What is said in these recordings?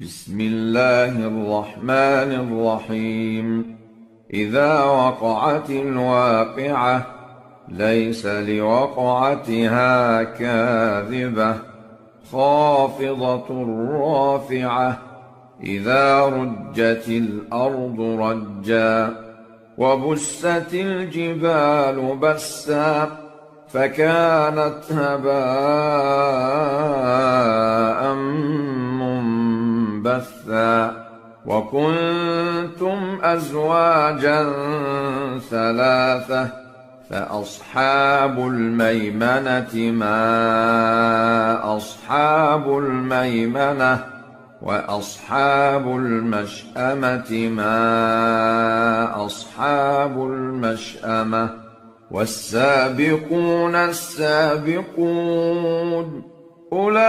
بسم الله الرحمن الرحيم. إذا وقعت الواقعة ليس لوقعتها كاذبة خافضة رافعة. إذا رجت الأرض رجا وبست الجبال بسا فكانت هباء منبثا. وكنتم أزواجا ثلاثة فأصحاب الميمنة ما أصحاب الميمنة وأصحاب المشأمة ما أصحاب المشأمة. والسابقون السابقون أولئك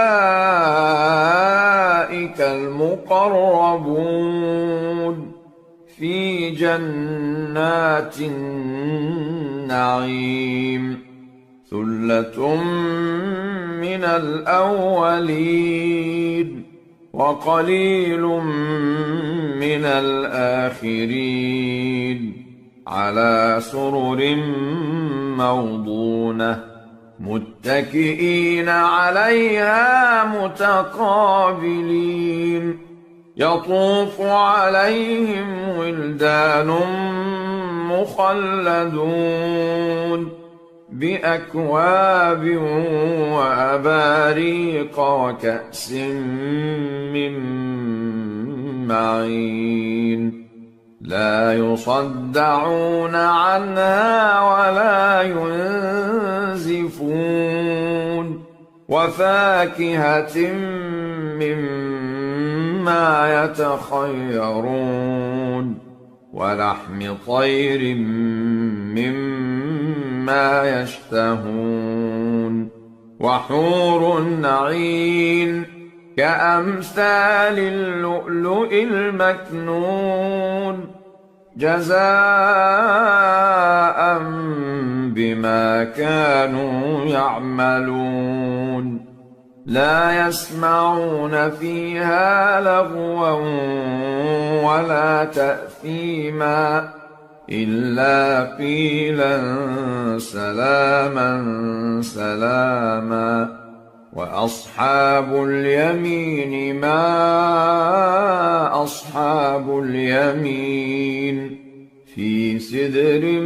المقربون في جنات النعيم. ثلة من الأولين وقليل من الآخرين. على سرر موضونة متكئين عليها متقابلين. يطوف عليهم ولدان مخلدون بأكواب وأباريق وكأس من معين. لا يصدعون عنها ولا ينزفون. وفاكهة مما يتخيرون ولحم طير مما يشتهون. وحور عين كأمثال اللؤلؤ المكنون جزاء بما كانوا يعملون. لا يسمعون فيها لغوا ولا تأثيما إلا قيلا سلاما سلاما. وأصحاب اليمين ما أصحاب اليمين في سدر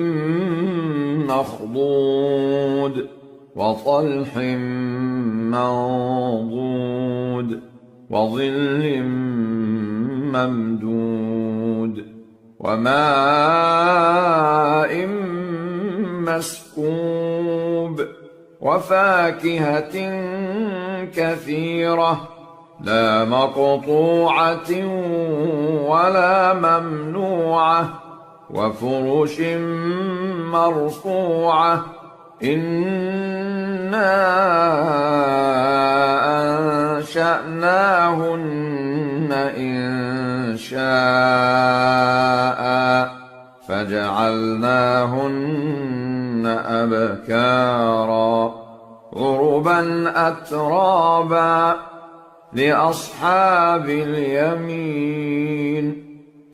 مخضود وطلح منضود وظل ممدود وماء مسكوب وفاكهة كثيرة لا مقطوعة ولا ممنوعة وفرش مرفوعة. إنا أنشأناهن إنشاء فجعلناهن أبكارا عربا أترابا لأصحاب اليمين.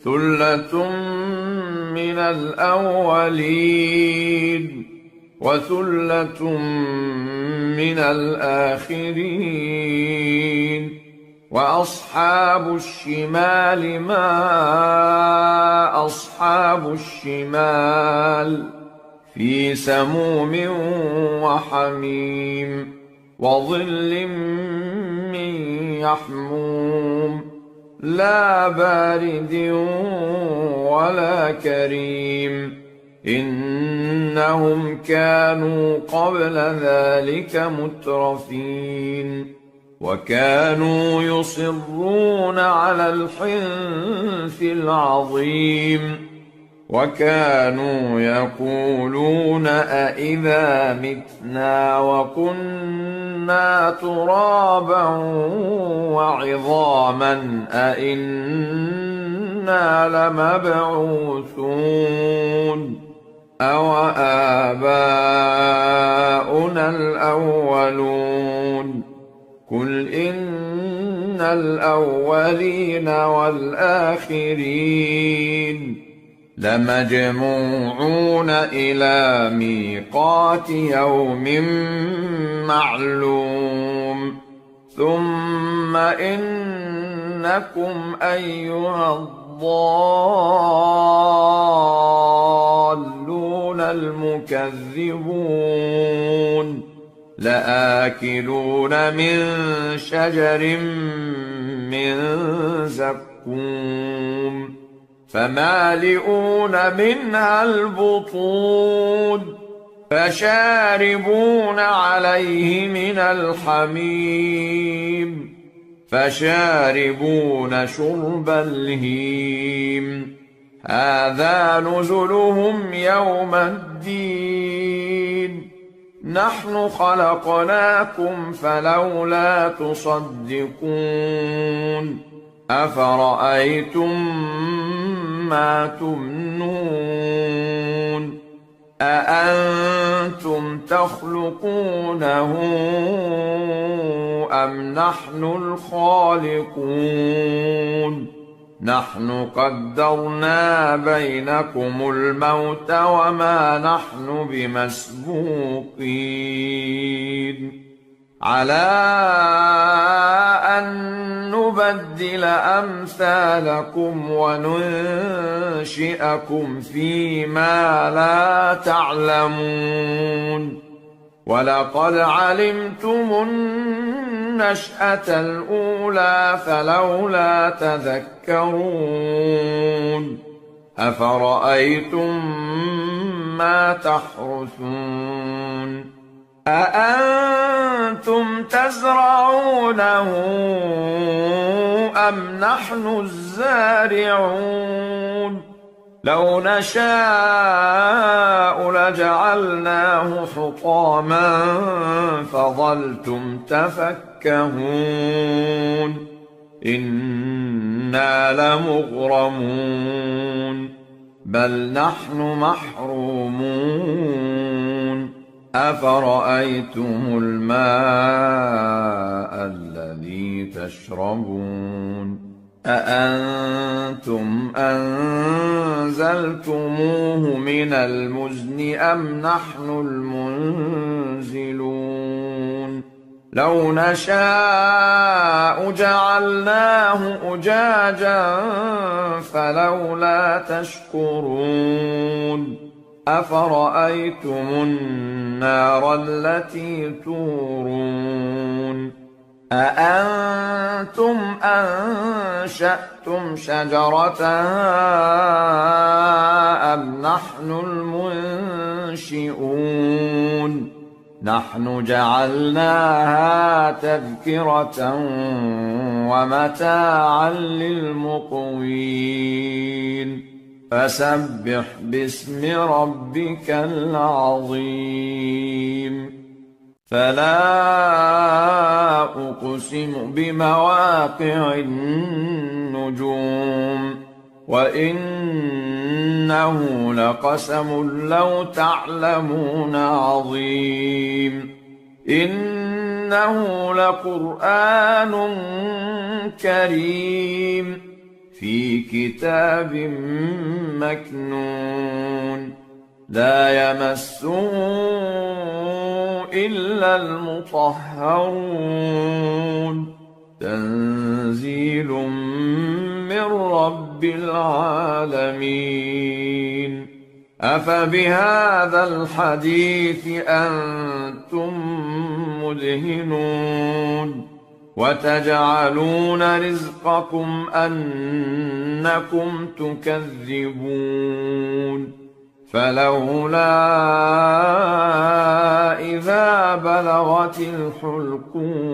ثلة من الأولين وثلة من الآخرين. وأصحاب الشمال ما أصحاب الشمال في سموم وحميم وظل من يحموم لا بارد ولا كريم. إنهم كانوا قبل ذلك مترفين وكانوا يصرون على الحنث العظيم. وكانوا يقولون أإذا متنا وكنا ترابا وعظاما أإنا لمبعوثون أوآباؤنا الأولون. قل إن الأولين والآخرين لمجموعون إلى ميقات يوم معلوم ثم إنكم أيها الضالون المكذبون لآكلون من شجر من زقوم فمالئون منها البطون فشاربون عليه من الحميم فشاربون شرب الهيم هذا نزلهم يوم الدين نحن خلقناكم فلولا تصدقون أفرأيتم ما تمنون أأنتم تخلقونه أم نحن الخالقون نحن قدرنا بينكم الموت وما نحن بمسبوقين على أن نبدل أمثالكم وننشئكم فيما لا تعلمون ولقد علمتم النشأة الأولى فلولا تذكرون أفرأيتم ما تحرثون أأنتم تزرعونه أم نحن الزارعون لو نشاء لجعلناه حطاما فظلتم تفكهون إنا لمغرمون بل نحن محرومون أفرأيتم الماء الذي تشربون أأنتم أنزلتموه من المزن أم نحن المنزلون لو نشاء جعلناه أجاجا فلولا تشكرون أفرأيتم النار التي تورون أأنتم أنشأتم شجرتها أم نحن المنشئون نحن جعلناها تذكرة ومتاعا للمقوين فسبح باسم ربك العظيم فلا أقسم بمواقع النجوم وإنه لقسم لو تعلمون عظيم إنه لقرآن كريم في كتاب مكنون لا يمسه إلا المطهرون تنزيل من رب العالمين أفبهذا الحديث أنتم مدهنون وتجعلون رزقكم أنكم تكذبون فلولا إذا بلغت الحلقوم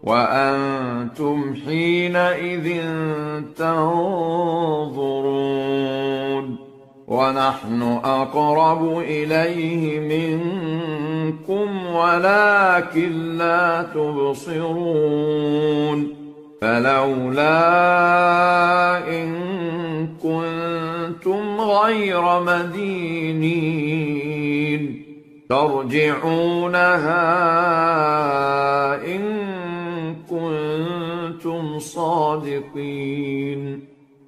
وأنتم حينئذ تنظرون ونحن أقرب إليه منكم ولكن لا تبصرون فلولا إن كنتم غير مدينين ترجعونها إن كنتم صادقين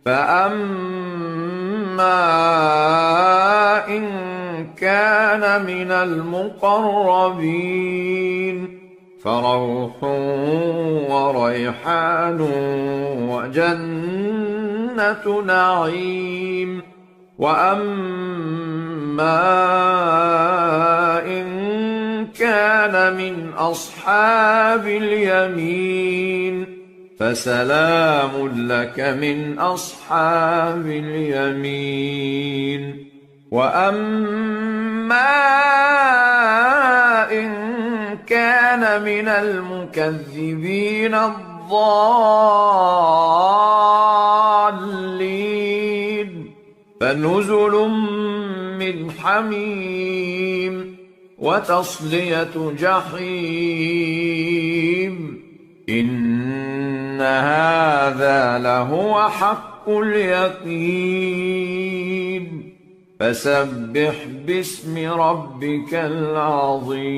فأما إن كان من المقربين فروح وريحان وجنة نعيم وأما إن كان من أصحاب اليمين فسلام لك من أصحاب اليمين وأما إن كان من المكذبين الضالين فنزل من حميم وتصلية جحيم إن هذا لهو حق اليقين فسبح باسم ربك العظيم.